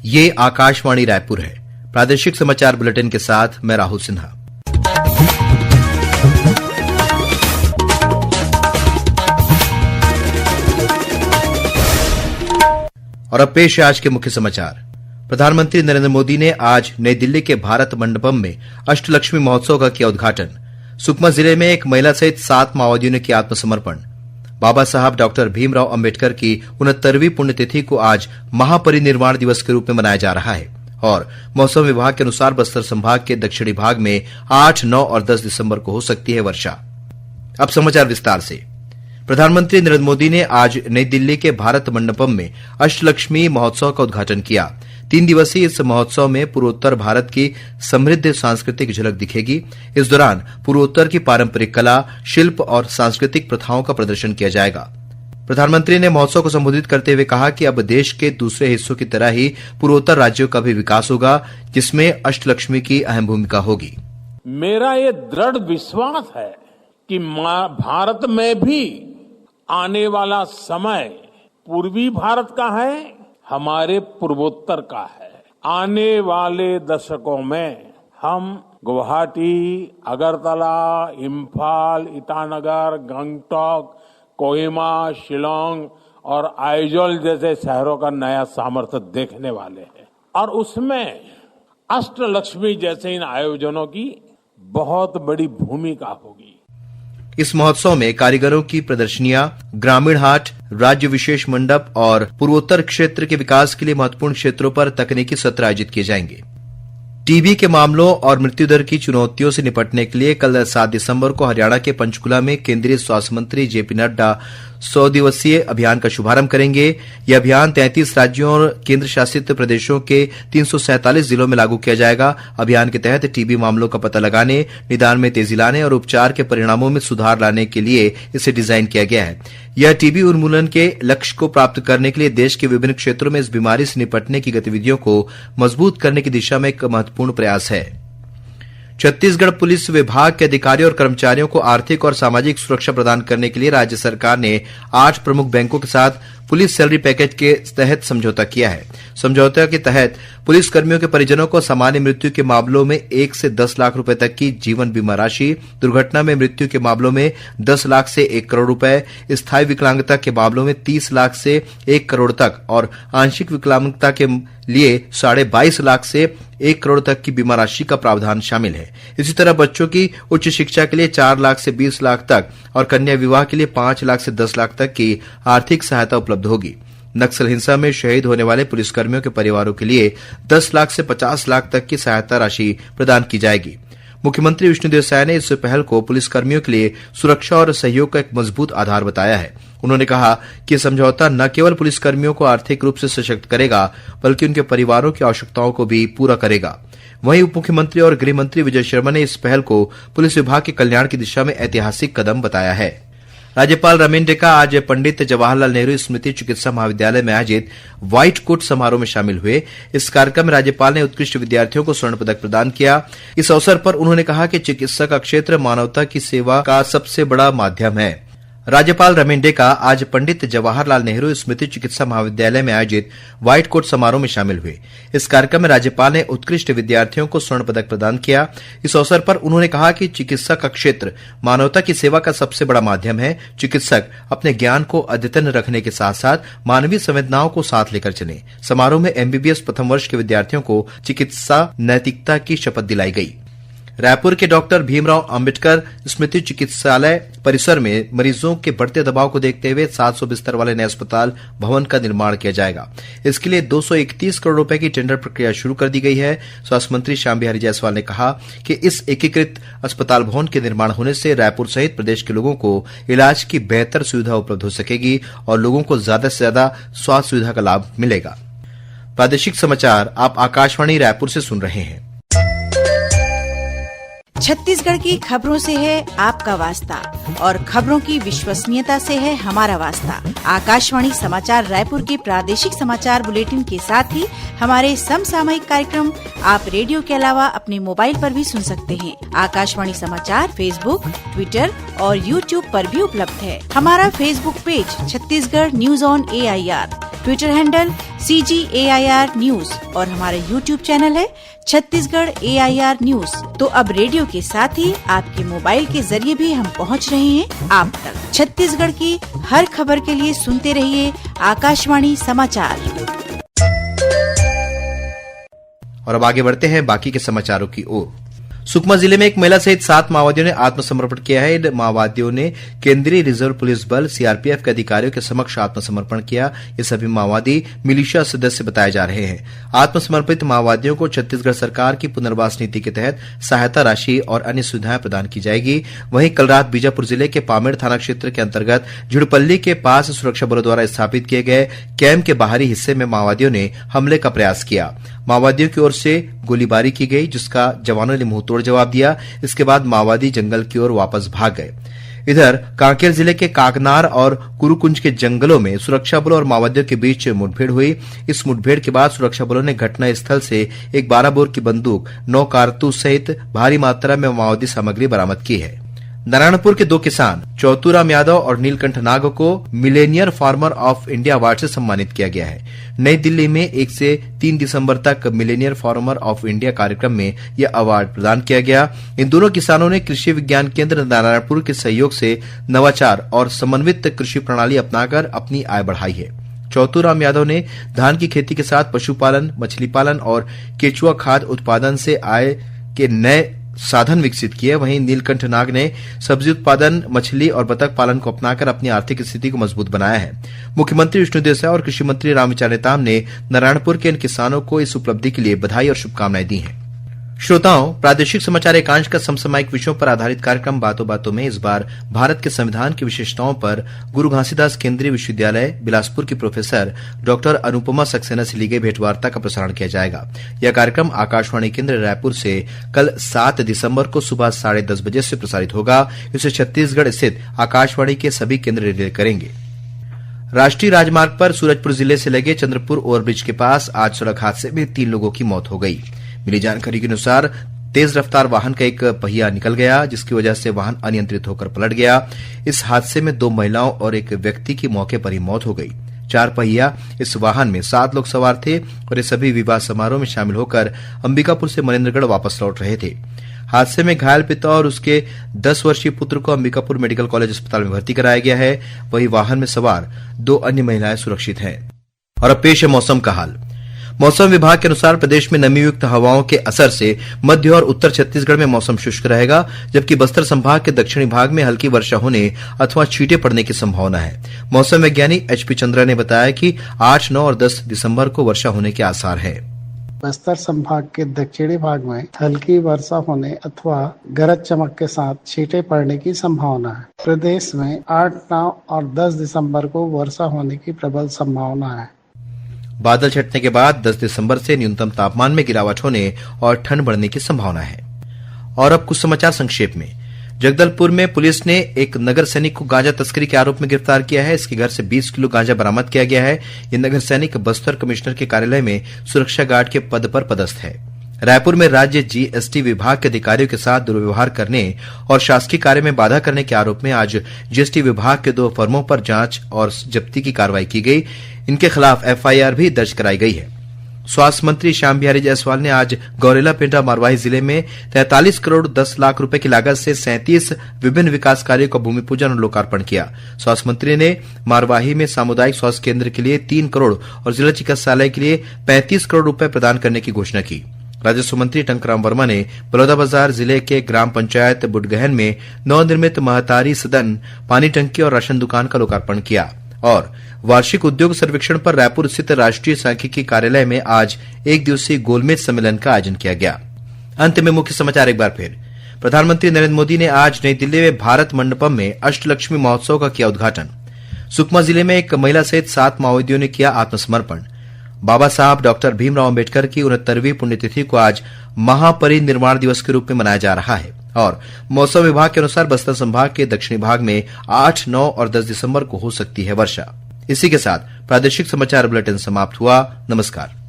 ये आकाशवाणी रायपुर है। प्रादेशिक समाचार बुलेटिन के साथ मैं राहुल सिन्हा। और अब पेश है आज के मुख्य समाचार। प्रधानमंत्री नरेंद्र मोदी ने आज नई दिल्ली के भारत मंडपम में अष्टलक्ष्मी महोत्सव का किया उद्घाटन। सुकमा जिले में एक महिला सहित 7 माओवादियों ने किया आत्मसमर्पण। बाबा साहब डॉक्टर भीमराव अंबेडकर की 69वीं पुण्यतिथि को आज महापरिनिर्वाण दिवस के रूप में मनाया जा रहा है और मौसम विभाग के अनुसार बस्तर संभाग के दक्षिणी भाग में 8, 9 और 10 दिसंबर को हो सकती है वर्षा। अब समाचार विस्तार से। प्रधानमंत्री नरेंद्र मोदी ने आज नई दिल्ली के भारत मंडपम में अष्टलक्ष्मी महोत्सव का उद्घाटन किया। 3 दिवसीय इस महोत्सव में पूर्वोत्तर भारत की समृद्ध सांस्कृतिक झलक दिखेगी। इस दौरान पूर्वोत्तर की पारंपरिक कला, शिल्प और सांस्कृतिक प्रथाओं का प्रदर्शन किया जाएगा। प्रधानमंत्री ने महोत्सव को संबोधित करते हुए कहा कि अब देश के दूसरे हिस्सों की तरह ही पूर्वोत्तर राज्यों का भी विकास होगा, जिसमें अष्टलक्ष्मी की अहम भूमिका होगी। मेरा ये दृढ़ विश्वास है कि भारत में भी आने वाला समय पूर्वी भारत का है, हमारे पूर्वोत्तर का है। आने वाले दशकों में हम गुवाहाटी, अगरतला, इम्फाल, ईटानगर, गंगटोक, कोहिमा, शिलोंग और आइजोल जैसे शहरों का नया सामर्थ्य देखने वाले हैं और उसमें अष्टलक्ष्मी जैसे इन आयोजनों की बहुत बड़ी भूमिका होगी। इस महोत्सव में कारीगरों की प्रदर्शनियां, ग्रामीण हाट, राज्य विशेष मंडप और पूर्वोत्तर क्षेत्र के विकास के लिए महत्वपूर्ण क्षेत्रों पर तकनीकी सत्र आयोजित किए जाएंगे। टीबी के मामलों और मृत्यु दर की चुनौतियों से निपटने के लिए कल 7 दिसंबर को हरियाणा के पंचकुला में केंद्रीय स्वास्थ्य मंत्री जेपी नड्डा 100 दिवसीय अभियान का शुभारंभ करेंगे। यह अभियान 33 राज्यों और केंद्र शासित प्रदेशों के 347 जिलों में लागू किया जाएगा। अभियान के तहत टीबी मामलों का पता लगाने, निदान में तेजी लाने और उपचार के परिणामों में सुधार लाने के लिए इसे डिजाइन किया गया है। यह टीबी उन्मूलन के लक्ष्य को प्राप्त करने के लिए देश के विभिन्न क्षेत्रों में इस बीमारी से निपटने की गतिविधियों को मजबूत करने की दिशा में एक महत्वपूर्ण प्रयास है। छत्तीसगढ़ पुलिस विभाग के अधिकारियों और कर्मचारियों को आर्थिक और सामाजिक सुरक्षा प्रदान करने के लिए राज्य सरकार ने 8 प्रमुख बैंकों के साथ पुलिस सैलरी पैकेज के तहत समझौता किया है। समझौते के तहत पुलिस कर्मियों के परिजनों को सामान्य मृत्यु के मामलों में 1 से 10 लाख रुपए तक की जीवन बीमा राशि, दुर्घटना में मृत्यु के मामलों में 10 लाख से 1 करोड़ रुपए, स्थायी विकलांगता के मामलों में 30 लाख से 1 करोड़ तक और आंशिक विकलांगता के लिए 22.5 लाख से 1 करोड़ तक की बीमा राशि का प्रावधान शामिल है। इसी तरह बच्चों की उच्च शिक्षा के लिए 4 लाख से 20 लाख तक और कन्या विवाह के लिए 5 लाख से 10 लाख तक की आर्थिक सहायता उपलब्ध होगी। नक्सल हिंसा में शहीद होने वाले पुलिसकर्मियों के परिवारों के लिए 10 लाख से 50 लाख तक की सहायता राशि प्रदान की जाएगी। मुख्यमंत्री विष्णुदेव साय ने इस पहल को पुलिसकर्मियों के लिए सुरक्षा और सहयोग का एक मजबूत आधार बताया है। उन्होंने कहा कि समझौता न केवल पुलिसकर्मियों को आर्थिक रूप से सशक्त करेगा, बल्कि उनके परिवारों की आवश्यकताओं को भी पूरा करेगा। वहीं उप मुख्यमंत्री और गृह मंत्री विजय शर्मा ने इस पहल को पुलिस विभाग के कल्याण की दिशा में ऐतिहासिक कदम बताया है। राज्यपाल रमेन डेका आज पंडित जवाहरलाल नेहरू स्मृति चिकित्सा महाविद्यालय में आयोजित व्हाइट कोट समारोह में शामिल हुए। इस कार्यक्रम में राज्यपाल ने उत्कृष्ट विद्यार्थियों को स्वर्ण पदक प्रदान किया। इस अवसर पर उन्होंने कहा कि चिकित्सा का क्षेत्र मानवता की सेवा का सबसे बड़ा माध्यम है। राज्यपाल रमेन डेका आज पंडित जवाहरलाल नेहरू स्मृति चिकित्सा महाविद्यालय में आयोजित व्हाइट कोट समारोह में शामिल हुए। इस कार्यक्रम में राज्यपाल ने उत्कृष्ट विद्यार्थियों को स्वर्ण पदक प्रदान किया। इस अवसर पर उन्होंने कहा कि चिकित्सा का क्षेत्र मानवता की सेवा का सबसे बड़ा माध्यम है। चिकित्सक अपने ज्ञान को अद्यतन रखने के साथ साथ मानवीय संवेदनाओं को साथ लेकर चले। समारोह में एमबीबीएस प्रथम वर्ष के विद्यार्थियों को चिकित्सा नैतिकता की शपथ दिलाई गई। रायपुर के डॉक्टर भीमराव अंबेडकर स्मृति चिकित्सालय परिसर में मरीजों के बढ़ते दबाव को देखते हुए 700 बिस्तर वाले नए अस्पताल भवन का निर्माण किया जाएगा। इसके लिए 231 करोड़ रुपए की टेंडर प्रक्रिया शुरू कर दी गई है। स्वास्थ्य मंत्री श्याम बिहारी जायसवाल ने कहा कि इस एकीकृत अस्पताल भवन के निर्माण होने से रायपुर सहित प्रदेश के लोगों को इलाज की बेहतर सुविधा उपलब्ध हो सकेगी और लोगों को ज्यादा से ज्यादा स्वास्थ्य सुविधा का लाभ मिलेगा। प्रादेशिक समाचार आप आकाशवाणी रायपुर से सुन रहे हैं। छत्तीसगढ़ की खबरों से है आपका वास्ता और खबरों की विश्वसनीयता से है हमारा वास्ता। आकाशवाणी समाचार रायपुर के प्रादेशिक समाचार बुलेटिन के साथ ही हमारे समसामयिक कार्यक्रम आप रेडियो के अलावा अपने मोबाइल पर भी सुन सकते हैं। आकाशवाणी समाचार फेसबुक, ट्विटर और यूट्यूब पर भी उपलब्ध है। हमारा Facebook page Chhattisgarh news on AIR, Twitter handle CGAIR news और हमारा YouTube चैनल है छत्तीसगढ़ AIR न्यूज। तो अब रेडियो के साथ ही आपके मोबाइल के जरिए भी हम पहुंच रहे हैं आप तक। छत्तीसगढ़ की हर खबर के लिए सुनते रहिए आकाशवाणी समाचार। और अब आगे बढ़ते हैं बाकी के समाचारों की ओर। सुकमा जिले में एक महिला सहित 7 माओवादियों ने आत्मसमर्पण किया है। इन माओवादियों ने केंद्रीय रिजर्व पुलिस बल CRPF के अधिकारियों के समक्ष आत्मसमर्पण किया। ये सभी माओवादी मिलिशिया सदस्य बताए जा रहे हैं। आत्मसमर्पित माओवादियों को छत्तीसगढ़ सरकार की पुनर्वास नीति के तहत सहायता राशि और अन्य सुविधाएं प्रदान की जाएगी। वहीं कल रात बीजापुर जिले के पामेड़ थाना क्षेत्र के अंतर्गत झुड़पल्ली के पास सुरक्षा बलों द्वारा स्थापित किए गए कैंप के बाहरी हिस्से में माओवादियों ने हमले का प्रयास किया। माओवादियों की ओर से गोलीबारी की गई, जिसका जवानों ने मुंहतोड़ जवाब दिया। इसके बाद माओवादी जंगल की ओर वापस भाग गए। इधर कांकेर जिले के काकनार और कुरुकुंज के जंगलों में सुरक्षा बलों और माओवादियों के बीच मुठभेड़ हुई। इस मुठभेड़ के बाद सुरक्षा बलों ने घटनास्थल से एक 12 बोर की बंदूक, 9 कारतूस सहित भारी मात्रा में माओवादी सामग्री बरामद की है। नारायणपुर के 2 किसान चौतुराम यादव और नीलकंठ नाग को Millionaire farmer of India award से सम्मानित किया गया है। नई दिल्ली में 1 से 3 दिसंबर तक मिलेनियर फार्मर ऑफ इंडिया कार्यक्रम में यह अवार्ड प्रदान किया गया। इन दोनों किसानों ने कृषि विज्ञान केंद्र नारायणपुर के सहयोग से नवाचार और समन्वित कृषि प्रणाली अपनाकर अपनी आय बढ़ाई है। चौतुराम यादव ने धान की खेती के साथ पशुपालन, मछली पालन और केचुआ खाद उत्पादन से आय के नए साधन विकसित किए। वहीं नीलकंठ नाग ने सब्जी उत्पादन, मछली और बतख पालन को अपनाकर अपनी आर्थिक स्थिति को मजबूत बनाया है। मुख्यमंत्री विष्णुदेव साय और कृषि मंत्री रामविचार नेताम ने नारायणपुर के इन किसानों को इस उपलब्धि के लिए बधाई और शुभकामनाएं दी हैं। श्रोताओं, प्रादेशिक समाचार एकांश का समसामयिक विषयों पर आधारित कार्यक्रम बातों बातों में इस बार भारत के संविधान की विशेषताओं पर गुरु घासीदास केंद्रीय विश्वविद्यालय बिलासपुर की प्रोफेसर डॉक्टर अनुपमा सक्सेना से ली गई भेंटवार्ता का प्रसारण किया जाएगा। यह कार्यक्रम आकाशवाणी केंद्र रायपुर से कल 7 दिसंबर को सुबह 10:30 बजे से प्रसारित होगा। इसे छत्तीसगढ़ स्थित आकाशवाणी के सभी केंद्र रिले करेंगे। राष्ट्रीय राजमार्ग पर सूरजपुर जिले से लगे चंद्रपुर ओवरब्रिज के पास आज सड़क हादसे में 3 लोगों की मौत हो गई। मिली जानकारी के अनुसार तेज रफ्तार वाहन का एक पहिया निकल गया, जिसकी वजह से वाहन अनियंत्रित होकर पलट गया। इस हादसे में 2 महिलाओं और एक व्यक्ति की मौके पर ही मौत हो गई। 4 पहिया इस वाहन में 7 लोग सवार थे और ये सभी विवाह समारोह में शामिल होकर अंबिकापुर से मनेन्द्रगढ़ वापस लौट रहे थे। हादसे में घायल पिता और उसके 10 वर्षीय पुत्र को अंबिकापुर मेडिकल कॉलेज अस्पताल में भर्ती कराया गया है। वहीं वाहन में सवार 2 अन्य महिलाएं सुरक्षित हैं। और अब पेश है मौसम का हाल। मौसम विभाग के अनुसार प्रदेश में नमीयुक्त हवाओं के असर से मध्य और उत्तर छत्तीसगढ़ में मौसम शुष्क रहेगा, जबकि बस्तर संभाग के दक्षिणी भाग में हल्की वर्षा होने अथवा छींटे पड़ने की संभावना है। मौसम वैज्ञानिक HP चंद्रा ने बताया कि 8, 9 और 10 दिसंबर को वर्षा होने के आसार हैं। बस्तर संभाग के दक्षिणी भाग में हल्की वर्षा होने अथवा गरज चमक के साथ छींटे पड़ने की संभावना है। प्रदेश में 8, 9 और 10 दिसंबर को वर्षा होने की प्रबल संभावना है। बादल छटने के बाद 10 दिसंबर से न्यूनतम तापमान में गिरावट होने और ठंड बढ़ने की संभावना है। और अब कुछ समाचार संक्षेप में। जगदलपुर में पुलिस ने एक नगर सैनिक को गांजा तस्करी के आरोप में गिरफ्तार किया है। इसके घर से 20 किलो गांजा बरामद किया गया है। यह नगर सैनिक बस्तर कमिश्नर के कार्यालय में सुरक्षा गार्ड के पद पर पदस्थ है। रायपुर में राज्य GST विभाग के अधिकारियों के साथ दुर्व्यवहार करने और शासकीय कार्य में बाधा करने के आरोप में आज GST विभाग के 2 फर्मों पर जांच और जब्ती की कार्रवाई की गई। इनके खिलाफ FIR भी दर्ज कराई गई है। स्वास्थ्य मंत्री श्याम बिहारी जायसवाल ने आज गौरेला पेंड्रा मारवाही जिले में 43 करोड़ 10 लाख रुपए की लागत से 37 विभिन्न विकास कार्यों का भूमि पूजन और लोकार्पण किया। स्वास्थ्य मंत्री ने मारवाही में सामुदायिक स्वास्थ्य केंद्र के लिए 3 करोड़ और जिला चिकित्सालय के लिए 35 करोड़ रुपए प्रदान करने की घोषणा की। राजस्व मंत्री टंकराम वर्मा ने बलौदाबाजार जिले के ग्राम पंचायत बुडगहन में नवनिर्मित महतारी सदन, पानी टंकी और राशन दुकान का लोकार्पण किया। और वार्षिक उद्योग सर्वेक्षण पर रायपुर स्थित राष्ट्रीय सांख्यिकी कार्यालय में आज 1 दिवसीय गोलमेज सम्मेलन का आयोजन किया गया। अंत में मुख्य समाचार एक बार फिर। प्रधानमंत्री नरेंद्र मोदी ने आज नई दिल्ली में भारत मंडपम में अष्टलक्ष्मी महोत्सव का किया उद्घाटन। सुकमा जिले में एक महिला सहित 7 माओवादियों ने किया आत्मसमर्पण। बाबा साहब डॉक्टर भीमराव अंबेडकर की 69वीं पुण्यतिथि को आज महापरिनिर्वाण दिवस के रूप में मनाया जा रहा है। और मौसम विभाग के अनुसार बस्तर संभाग के दक्षिणी भाग में 8, 9 और 10 दिसंबर को हो सकती है वर्षा। इसी के साथ प्रादेशिक समाचार बुलेटिन समाप्त हुआ। नमस्कार।